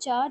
4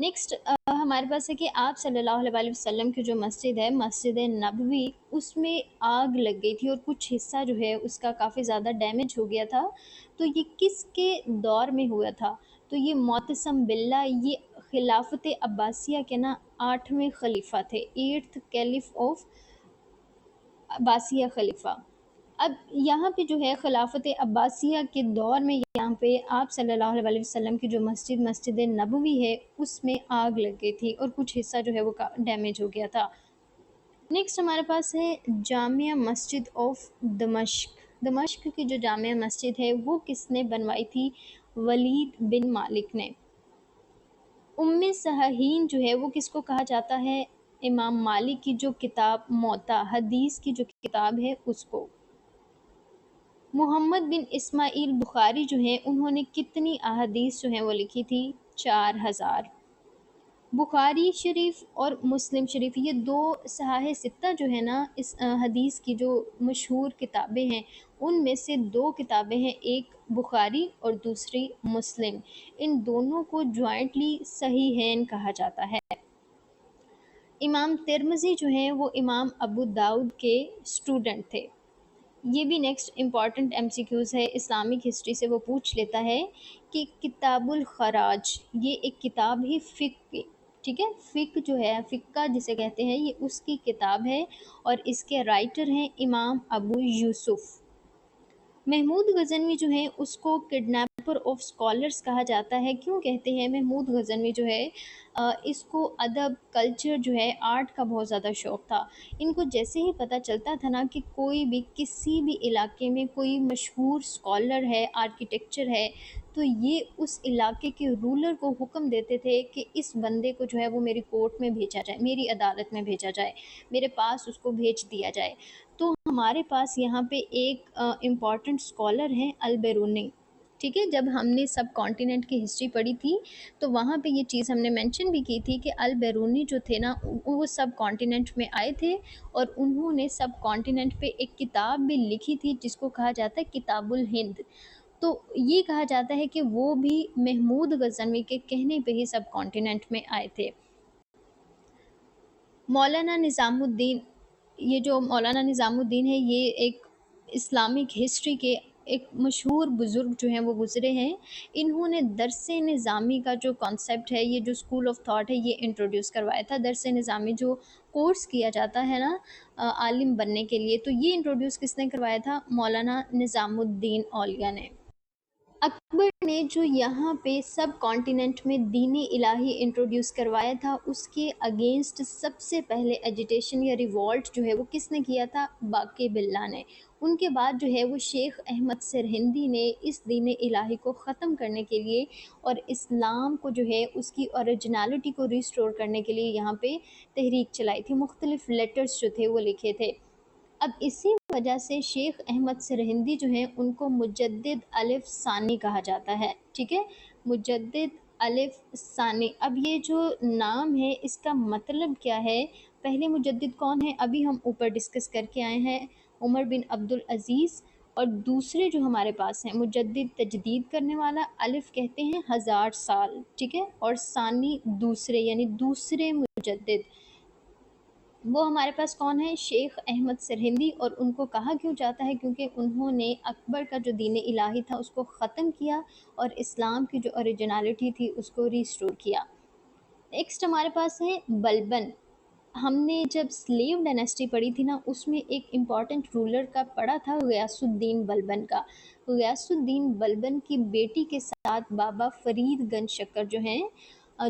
next ہمارے پاس ہے کہ آپ صلی اللہ علیہ وسلم کی جو مسجد ہے، مسجد نبوی، اس میں آگ لگ گئی تھی اور کچھ حصہ جو ہے اس کا کافی زیادہ ڈیمیج ہو گیا تھا۔ تو یہ کس کے دور میں ہوا تھا؟ تو یہ معتصم باللہ، یہ خلافت عباسیہ کے نا 8ویں خلیفہ تھے، 8th کیلف آف عباسیہ خلیفہ۔ اب یہاں پہ جو ہے خلافت عباسیہ کے دور میں یہاں پہ آپ صلی اللہ علیہ وسلم کی جو مسجد نبوی ہے اس میں آگ لگ گئی تھی اور کچھ حصہ جو ہے وہ ڈیمیج ہو گیا تھا۔ نیکسٹ ہمارے پاس ہے جامع مسجد آف دمشق۔ دمشق کی جو جامع مسجد ہے وہ کس نے بنوائی تھی؟ ولید بن مالک نے۔ ام صحاحین جو ہے وہ کس کو کہا جاتا ہے؟ امام مالک کی جو کتاب موطا، حدیث کی جو کتاب ہے اس کو۔ محمد بن اسماعیل بخاری جو ہیں انہوں نے کتنی احادیث جو ہیں وہ لکھی تھی؟ 4000۔ بخاری شریف اور مسلم شریف، یہ دو صحاح ستہ جو ہے نا اس حدیث کی جو مشہور کتابیں ہیں، ان میں سے دو کتابیں ہیں، ایک بخاری اور دوسری مسلم۔ ان دونوں کو جوائنٹلی صحیحین کہا جاتا ہے۔ امام ترمذی جو ہیں وہ امام ابو داؤد کے اسٹوڈنٹ تھے۔ یہ بھی next important M C Qs ہے، اسلامک ہسٹری سے وہ پوچھ لیتا ہے کہ کتاب الخراج یہ ایک کتاب ہی فقہ کی، ٹھیک ہے، فقہ جو ہے، فقہ جسے کہتے ہیں، یہ اس کی کتاب ہے اور اس کے رائٹر ہیں امام ابو یوسف۔ محمود غزنوی جو ہے اس کو کڈنیپر آف اسکالرس کہا جاتا ہے۔ کیوں کہتے ہیں؟ محمود غزنوی جو ہے اس کو ادب، کلچر جو ہے، آرٹ کا بہت زیادہ شوق تھا۔ ان کو جیسے ہی پتہ چلتا تھا نا کہ کوئی بھی کسی بھی علاقے میں کوئی مشہور اسکالر ہے، آرکیٹیکچر ہے، تو یہ اس علاقے کے رولر کو حکم دیتے تھے کہ اس بندے کو جو ہے وہ میری کورٹ میں بھیجا جائے، میری عدالت میں بھیجا جائے، میرے پاس اس کو بھیج دیا جائے۔ تو ہمارے پاس یہاں پہ ایک امپورٹنٹ اسکالر ہیں البیرونی، ٹھیک ہے۔ جب ہم نے سب کانٹیننٹ کی ہسٹری پڑھی تھی تو وہاں پہ یہ چیز ہم نے مینشن بھی کی تھی کہ البیرونی جو تھے نا وہ سب کانٹیننٹ میں آئے تھے اور انہوں نے سب کانٹیننٹ پہ ایک کتاب بھی لکھی تھی جس کو کہا جاتا ہے کتاب الہند۔ تو یہ کہا جاتا ہے کہ وہ بھی محمود غزنوی کے کہنے پہ ہی سب کانٹیننٹ میں آئے تھے۔ مولانا نظام الدین، یہ جو مولانا نظام الدین ہے یہ ایک اسلامک ہسٹری کے ایک مشہور بزرگ جو ہیں وہ گزرے ہیں۔ انہوں نے درس نظامی کا جو کانسیپٹ ہے، یہ جو اسکول آف تھاٹ ہے، یہ انٹروڈیوس کروایا تھا۔ درس نظامی جو کورس کیا جاتا ہے نا عالم بننے کے لیے، تو یہ انٹروڈیوس کس نے کروایا تھا؟ مولانا نظام الدین اولیاء نے۔ اکبر نے جو یہاں پہ سب کانٹیننٹ میں دین الہی انٹروڈیوس کروایا تھا، اس کے اگینسٹ سب سے پہلے ایجیٹیشن یا ریوالٹ جو ہے وہ کس نے کیا تھا؟ باقی باللہ نے۔ ان کے بعد جو ہے وہ شیخ احمد سرہندی نے اس دین الہی کو ختم کرنے کے لیے اور اسلام کو جو ہے اس کی اوریجنالٹی کو ریسٹور کرنے کے لیے یہاں پہ تحریک چلائی تھی، مختلف لیٹرز جو تھے وہ لکھے تھے۔ اب اسی وجہ سے شیخ احمد سرہندی جو ہیں ان کو مجدد الف ثانی کہا جاتا ہے، ٹھیک ہے، مجدد الف ثانی۔ اب یہ جو نام ہے اس کا مطلب کیا ہے؟ پہلے مجدد کون ہے؟ ابھی ہم اوپر ڈسکس کر کے آئے ہیں، عمر بن عبدالعزیز، اور دوسرے جو ہمارے پاس ہیں مجدد تجدید کرنے والا، الف کہتے ہیں 1000 سال، ٹھیک ہے، اور ثانی دوسرے یعنی دوسرے مجدد، وہ ہمارے پاس کون ہے؟ شیخ احمد سرہندی۔ اور ان کو کہا کیوں جاتا ہے؟ کیونکہ انہوں نے اکبر کا جو دین الہی تھا اس کو ختم کیا اور اسلام کی جو اوریجنالٹی تھی اس کو ریسٹور کیا۔ نیکسٹ ہمارے پاس ہے بلبن۔ ہم نے جب سلیو ڈائنیسٹی پڑھی تھی نا اس میں ایک امپورٹنٹ رولر کا پڑھا تھا غیاث الدین بلبن کا۔ غیاث الدین بلبن کی بیٹی کے ساتھ بابا فرید گنج شکر جو ہیں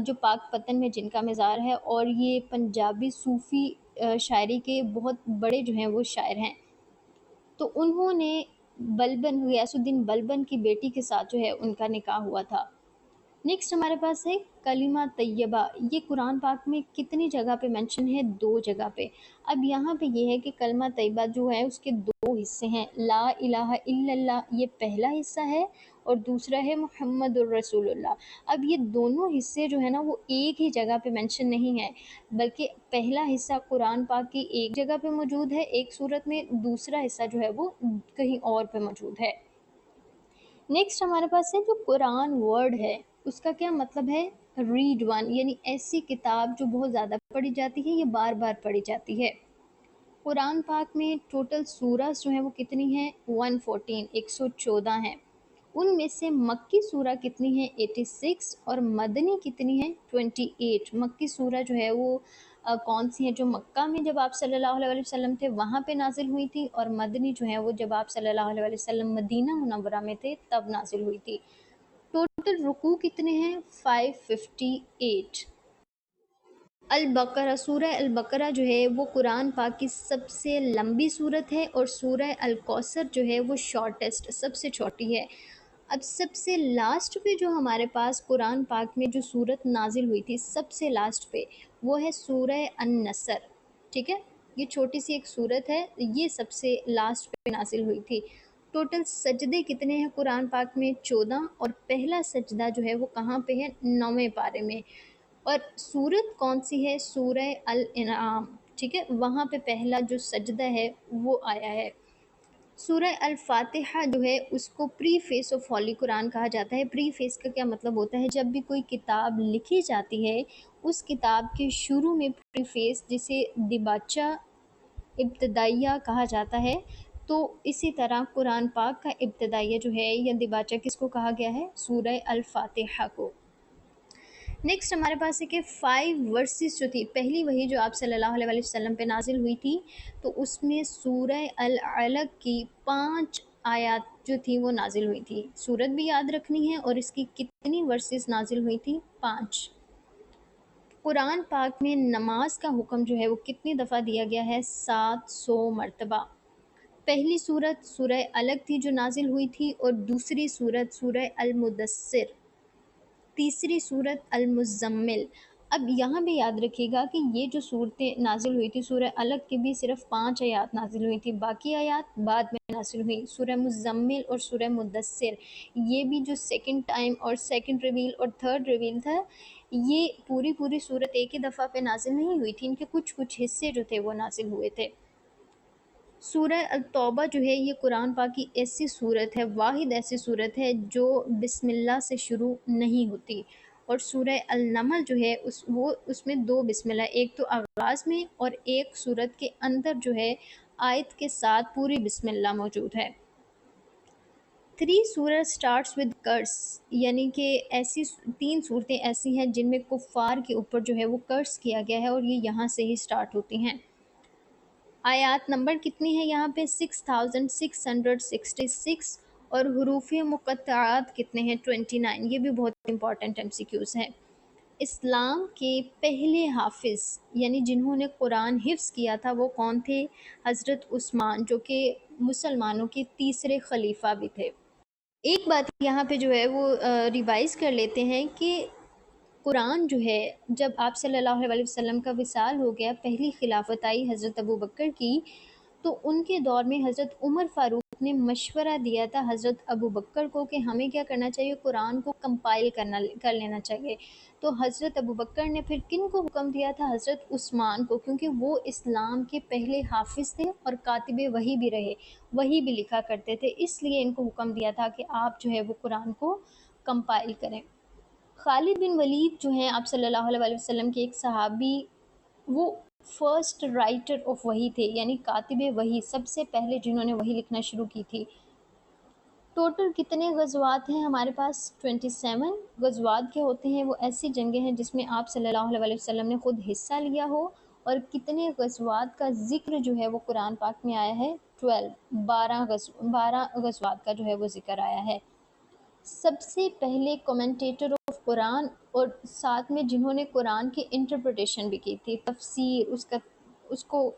جو پاک پتن میں جن کا مزار ہے، اور یہ پنجابی صوفی شاعری کے بہت بڑے جو ہیں وہ شاعر ہیں، تو انہوں نے بلبن، غیاث الدین بلبن کی بیٹی کے ساتھ جو ہے ان کا نکاح ہوا تھا۔ نیکسٹ ہمارے پاس ہے کلمہ طیبہ۔ یہ قرآن پاک میں کتنی جگہ پہ مینشن ہے؟ 2 جگہ پہ۔ اب یہاں پہ یہ ہے کہ کلمہ طیبہ جو ہے اس کے 2 حصے ہیں، لا الہ الا اللہ یہ پہلا حصہ ہے اور دوسرا ہے محمد الرسول اللہ۔ اب یہ دونوں حصے جو ہے نا وہ ایک ہی جگہ پہ مینشن نہیں ہے، بلکہ پہلا حصہ قرآن پاک کی ایک جگہ پہ موجود ہے ایک صورت میں، دوسرا حصہ جو ہے وہ کہیں اور پہ موجود ہے۔ نیکسٹ ہمارے پاس ہے جو قرآن ورڈ ہے اس کا کیا مطلب ہے؟ ریڈ ون یعنی ایسی کتاب جو بہت زیادہ پڑھی جاتی ہے یا بار بار پڑھی جاتی ہے۔ قرآن پاک میں ٹوٹل سورہ جو ہیں وہ کتنی ہیں؟ 114 114 ہیں۔ ان میں سے مکی سورہ کتنی ہیں؟ 86 اور مدنی کتنی ہیں؟ 28۔ مکی سورہ جو ہے وہ کون سی ہیں؟ جو مکہ میں جب آپ صلی اللہ علیہ وسلم تھے وہاں پہ نازل ہوئی تھی، اور مدنی جو ہے وہ جب آپ صلی اللہ علیہ وسلم مدینہ منورہ میں تھے تب نازل ہوئی تھی۔ ٹوٹل رکوع کتنے ہیں؟ 558۔ البقرہ، سورہ البقرہ جو ہے وہ قرآن پاک کی سب سے لمبی صورت ہے، اور سورہ الکوثر جو ہے وہ شارٹیسٹ، سب سے چھوٹی ہے۔ اب سب سے لاسٹ پہ جو ہمارے پاس قرآن پاک میں جو صورت نازل ہوئی تھی سب سے لاسٹ پہ، وہ ہے سورہ النصر، ٹھیک ہے؟ یہ چھوٹی سی ایک صورت ہے، یہ سب سے لاسٹ پہ نازل ہوئی تھی۔ ٹوٹل سجدے کتنے ہیں قرآن پاک میں؟ 14، اور پہلا سجدہ جو ہے وہ کہاں پہ ہے؟ 9ویں پارے میں۔ اور سورت کون سی ہے؟ سورہ الانعام، ٹھیک ہے؟ وہاں پہ پہلا جو سجدہ ہے وہ آیا ہے۔ سورہ الفاتحہ جو ہے اس کو پری فیس آف ہولی قرآن کہا جاتا ہے۔ پری فیس کا کیا مطلب ہوتا ہے؟ جب بھی کوئی کتاب لکھی جاتی ہے اس کتاب کے شروع میں پری فیس، جسے دباچہ ابتدائیہ کہا جاتا ہے، تو اسی طرح قرآن پاک کا ابتدائیہ جو ہے یا دباچہ کس کو کہا گیا ہے؟ سورہ الفاتحہ کو۔ نیکسٹ ہمارے پاس ہے کہ 5 ورسز جو تھی، پہلی وہی جو آپ صلی اللہ علیہ وسلم پہ نازل ہوئی تھی، تو اس میں سورہ العلق کی 5 آیات جو تھی وہ نازل ہوئی تھی۔ سورت بھی یاد رکھنی ہے، اور اس کی کتنی ورسز نازل ہوئی تھی؟ 5۔ قرآن پاک میں نماز کا حکم جو ہے وہ کتنی دفعہ دیا گیا ہے؟ 700 مرتبہ۔ پہلی صورت سورہ الگ تھی جو نازل ہوئی تھی، اور دوسری صورت سورہ المدثر، تیسری صورت المزمل۔ اب یہاں بھی یاد رکھیے گا کہ یہ جو صورتیں نازل ہوئی تھی سورہ الگ کی بھی صرف 5 آیات نازل ہوئی تھی، باقی آیات بعد میں نازل ہوئی۔ سورہ مزمل اور سورہ مدثر، یہ بھی جو سیکنڈ ٹائم اور سیکنڈ ریویل اور تھرڈ ریویل تھا، یہ پوری صورت ایک ہی دفعہ پہ نازل نہیں ہوئی تھی، ان کے کچھ حصے جو تھے وہ نازل ہوئے تھے۔ سورہ التوبہ جو ہے یہ قرآن پاک کی ایسی صورت ہے، واحد ایسی صورت ہے جو بسم اللہ سے شروع نہیں ہوتی، اور سورہ النمل جو ہے اس میں 2 بسم اللہ، ایک تو آغاز میں اور ایک صورت کے اندر جو ہے آیت کے ساتھ پوری بسم اللہ موجود ہے۔ 3 سورہ سٹارٹس ود کرس، یعنی کہ ایسی 3 صورتیں ایسی ہیں جن میں کفار کے اوپر جو ہے وہ کرس کیا گیا ہے، اور یہ یہاں سے ہی سٹارٹ ہوتی ہیں۔ آیات نمبر کتنی ہے یہاں پہ؟ 6666، اور حروف مقطعات کتنے ہیں؟ 29۔ یہ بھی بہت امپورٹنٹ MCQs ہیں۔ اسلام کے پہلے حافظ یعنی جنہوں نے قرآن حفظ کیا تھا وہ کون تھے؟ حضرت عثمان، جو کہ مسلمانوں کے تیسرے خلیفہ بھی تھے۔ ایک بات یہاں پہ جو ہے وہ ریوائز کر لیتے ہیں کہ قرآن جو ہے جب آپ صلی اللہ علیہ وسلم کا وصال ہو گیا، پہلی خلافت آئی حضرت ابوبکر کی، تو ان کے دور میں حضرت عمر فاروق نے مشورہ دیا تھا حضرت ابوبکر کو کہ ہمیں کیا کرنا چاہیے؟ قرآن کو کمپائل کر لینا چاہیے۔ تو حضرت ابوبکر نے پھر کن کو حکم دیا تھا؟ حضرت عثمان کو، کیونکہ وہ اسلام کے پہلے حافظ تھے اور کاتب وحی بھی رہے، وحی بھی لکھا کرتے تھے، اس لیے ان کو حکم دیا تھا کہ آپ جو ہے وہ قرآن کو کمپائل کریں۔ خالد بن ولید جو ہیں آپ صلی اللہ علیہ وسلم کے ایک صحابی، وہ فرسٹ رائٹر آف وحی تھے، یعنی کاتب وحی، سب سے پہلے جنہوں نے وحی لکھنا شروع کی تھی۔ ٹوٹل کتنے غزوات ہیں ہمارے پاس؟ 27۔ غزوات کے ہوتے ہیں؟ وہ ایسی جنگیں ہیں جس میں آپ صلی اللہ علیہ وسلم نے خود حصہ لیا ہو، اور کتنے غزوات کا ذکر جو ہے وہ قرآن پاک میں آیا ہے؟ 12 غزوات کا جو ہے وہ ذکر آیا ہے۔ سب سے پہلے کومنٹیٹر آف قرآن، اور ساتھ میں جنہوں نے قرآن کی انٹرپریٹیشن بھی کی تھی، تفسیر اس کو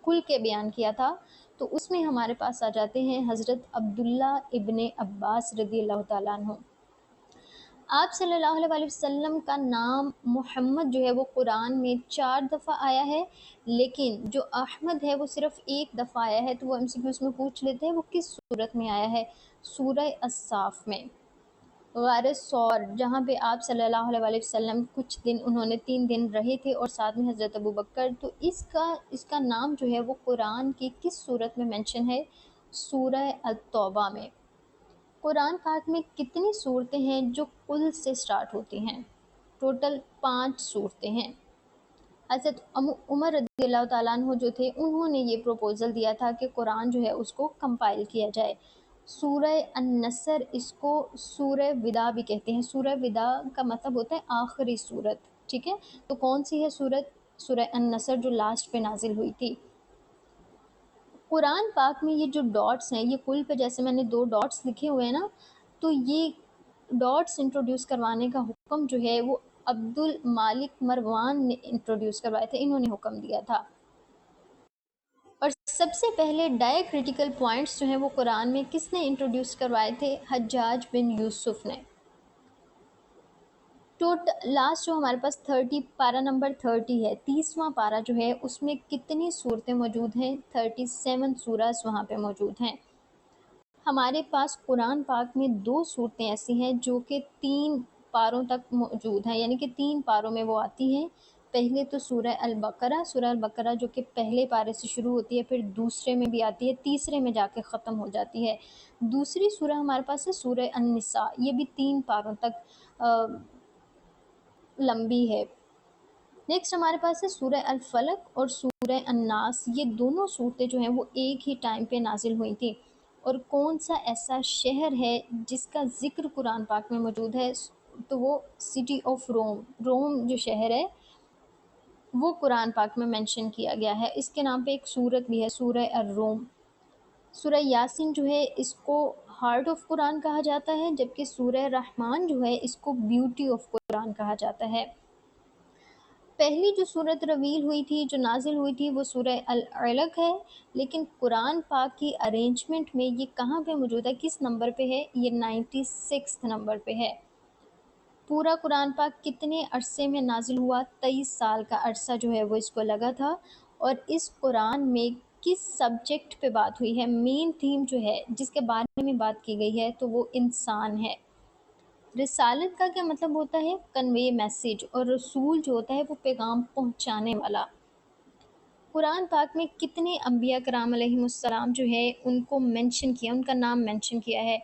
کھل کے بیان کیا تھا، تو اس میں ہمارے پاس آ جاتے ہیں حضرت عبداللہ ابن عباس رضی اللہ تعالیٰ عنہ۔ آپ صلی اللہ علیہ وسلم کا نام محمد جو ہے وہ قرآن میں 4 دفعہ آیا ہے، لیکن جو احمد ہے وہ صرف 1 دفعہ آیا ہے، تو وہ MCQs میں پوچھ لیتے ہیں وہ کس صورت میں آیا ہے؟ سورہ الصاف میں۔ غار ثور، جہاں پہ آپ صلی اللہ علیہ وسلم کچھ دن، انہوں نے 3 دن رہے تھے، اور ساتھ میں حضرت ابوبکر، تو اس کا نام جو ہے وہ قرآن کی کس صورت میں مینشن ہے؟ سورہ التوبہ میں۔ قرآن پاک میں کتنی صورتیں ہیں جو قل سے سٹارٹ ہوتی ہیں؟ ٹوٹل 5 صورتیں ہیں۔ حضرت عمر رضی اللہ تعالیٰ عنہ جو تھے انہوں نے یہ پروپوزل دیا تھا کہ قرآن جو ہے اس کو کمپائل کیا جائے۔ سورہ النصر اس کو سورہ ودا بھی کہتے ہیں۔ سورہ ودا کا مطلب ہوتا ہے آخری سورت، ٹھیک ہے؟ تو کون سی ہے سورت؟ سورہ النصر جو لاسٹ پہ نازل ہوئی تھی۔ قرآن پاک میں یہ جو ڈاٹس ہیں، یہ کل پہ جیسے میں نے 2 ڈاٹس لکھے ہوئے ہیں نا، تو یہ ڈاٹس انٹروڈیوس کروانے کا حکم جو ہے وہ عبد المالک مروان نے انٹروڈیوس کروائے تھے، انہوں نے حکم دیا تھا۔ اور سب سے پہلے ڈائی کریٹیکل پوائنٹس جو ہیں وہ قرآن میں کس نے انٹروڈیوس کروائے تھے؟ حجاج بن یوسف نے۔ لاسٹ جو ہمارے پاس 30 پارہ نمبر 30 ہے، 30واں پارہ جو ہے اس میں کتنی صورتیں موجود ہیں؟ 37 سورہs وہاں پہ موجود ہیں۔ ہمارے پاس قرآن پاک میں 2 صورتیں ایسی ہیں جو کہ 3 پاروں تک موجود ہیں، یعنی کہ 3 پاروں میں وہ آتی ہیں۔ پہلے تو سورہ البقرہ جو کہ پہلے پارے سے شروع ہوتی ہے، پھر دوسرے میں بھی آتی ہے، تیسرے میں جا کے ختم ہو جاتی ہے۔ دوسری سورہ ہمارے پاس ہے سورہ النساء، یہ بھی 3 پاروں تک لمبی ہے۔ نیکسٹ ہمارے پاس ہے سورہ الفلق اور سورہ الناس، یہ دونوں صورتیں جو ہیں وہ ایک ہی ٹائم پہ نازل ہوئی تھیں۔ اور کون سا ایسا شہر ہے جس کا ذکر قرآن پاک میں موجود ہے؟ تو وہ سٹی آف روم جو شہر ہے وہ قرآن پاک میں مینشن کیا گیا ہے۔ اس کے نام پہ ایک سورت بھی ہے، سورہ الروم۔ سورہ یاسین جو ہے اس کو ہارٹ آف قرآن کہا جاتا ہے، جبکہ سورہ رحمان جو ہے اس کو بیوٹی آف قرآن کہا جاتا ہے۔ پہلی جو سورت رویل ہوئی تھی، جو نازل ہوئی تھی، وہ سورہ العلق ہے، لیکن قرآن پاک کی ارینجمنٹ میں یہ کہاں پہ موجود ہے، کس نمبر پہ ہے؟ یہ 96 نمبر پہ ہے۔ پورا قرآن پاک کتنے عرصے میں نازل ہوا؟ 23 سال کا عرصہ جو ہے وہ اس کو لگا تھا۔ اور اس قرآن میں کس سبجیکٹ پہ بات ہوئی ہے؟ مین تھیم جو ہے جس کے بارے میں بات کی گئی ہے تو وہ انسان ہے۔ رسالت کا کیا مطلب ہوتا ہے؟ کنوے میسیج، اور رسول جو ہوتا ہے وہ پیغام پہنچانے والا۔ قرآن پاک میں کتنے انبیاء کرام علیہم السلام جو ہے ان کو مینشن کیا، ان کا نام مینشن کیا ہے؟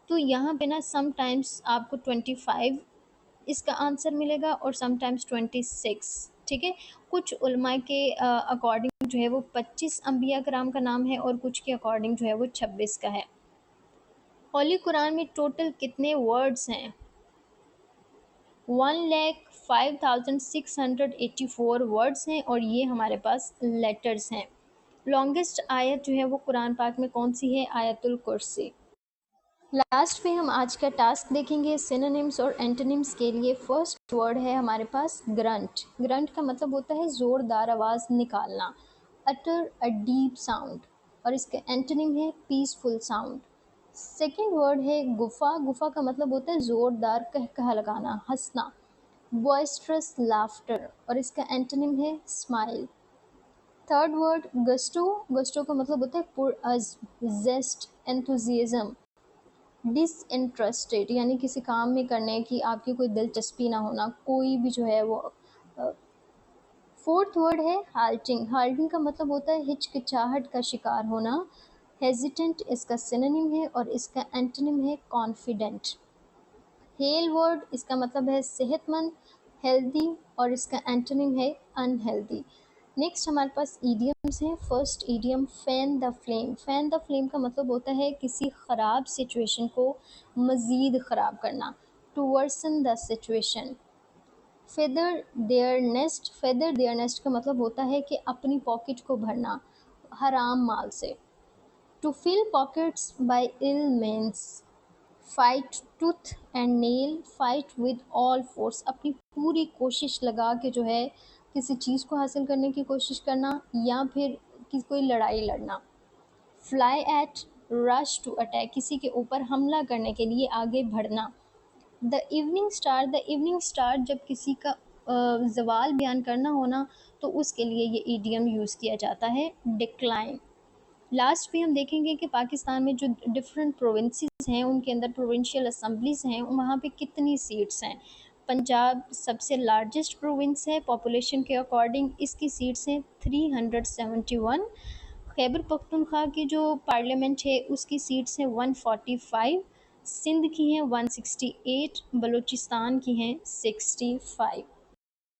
تو یہاں پہ نا سم ٹائمز آپ کو 25 اس کا آنسر ملے گا اور سم ٹائمز 26، ٹھیک ہے؟ کچھ علماء کے اکارڈنگ جو ہے وہ 25 انبیاء کرام کا نام ہے، اور کچھ کے اکارڈنگ جو ہے وہ 26 کا ہے۔ ہولی قرآن میں ٹوٹل کتنے ورڈز ہیں؟ 1,05,684 ورڈز ہیں، اور یہ ہمارے پاس لیٹرز ہیں۔ لانگسٹ آیت جو ہے وہ قرآن پاک میں کون سی ہے؟ آیت الکرسی۔ لاسٹ پہ ہم آج کا ٹاسک دیکھیں گے سینونیمز اور اینٹونیمز کے لیے۔ فرسٹ ورڈ ہے ہمارے پاس گرنٹ۔ گرنٹ کا مطلب ہوتا ہے زوردار آواز نکالنا، اٹر اے ڈیپ ساؤنڈ، اور اس کا اینٹونیم ہے پیسفل ساؤنڈ۔ سیکنڈ ورڈ ہے گفا۔ گفا کا مطلب ہوتا ہے زوردار قہقہہ لگانا، ہنسنا، بوائسٹرس لافٹر، اور اس کا اینٹونیم ہے smile. Third word gusto. Gusto کا مطلب ہوتا ہے پرعزم، زیسٹ، انتھوزیازم، ڈس انٹرسٹیڈ، یعنی کسی کام میں کرنے کی آپ کی کوئی دلچسپی نہ ہونا، کوئی بھی جو ہے وہ۔ فورتھ ورڈ ہے ہالٹنگ۔ ہالٹنگ کا مطلب ہوتا ہے ہچکچاہٹ کا شکار ہونا، ہیزیٹنٹ اس کا سینونیم ہے، اور اس کا اینٹونیم ہے کانفیڈنٹ۔ ہیل ورڈ، اس کا مطلب ہے صحت مند، ہیلدی، اور اس کا اینٹونیم ہے انہیلدی۔ نیکسٹ ہمارے پاس ایڈیمز ہیں۔ فرسٹ ایڈیم فین دا فلیم۔ فین دا فلیم کا مطلب ہوتا ہے کسی خراب سچویشن کو مزید خراب کرنا، to worsen the situation. Feather their nest. Feather their nest کا مطلب ہوتا ہے کہ اپنی پاکٹ کو بھرنا حرام مال سے، to fill pockets by ill means۔ Fight tooth and nail. Fight with all force, اپنی پوری کوشش لگا کے جو ہے کسی چیز کو حاصل کرنے کی کوشش کرنا، یا پھر کوئی لڑائی لڑنا۔ Fly at, rush to attack, کسی کے اوپر حملہ کرنے کے لیے آگے بڑھنا۔ The evening star. The evening star جب کسی کا زوال بیان کرنا ہونا تو اس کے لیے یہ ایڈیم یوز کیا جاتا ہے، ڈکلائن۔ لاسٹ پہ ہم دیکھیں گے کہ پاکستان میں جو ڈفرینٹ پروونسز ہیں ان کے اندر پروونشل اسمبلیز ہیں، وہاں پہ کتنی سیٹس ہیں۔ پنجاب سب سے لارجسٹ پروونس ہے پاپولیشن کے اکارڈنگ، اس کی سیٹس ہیں 371۔ خیبر پختونخوا کی جو پارلیمنٹ ہے اس کی سیٹس ہیں 145۔ سندھ کی ہیں 168، بلوچستان کی ہیں 65۔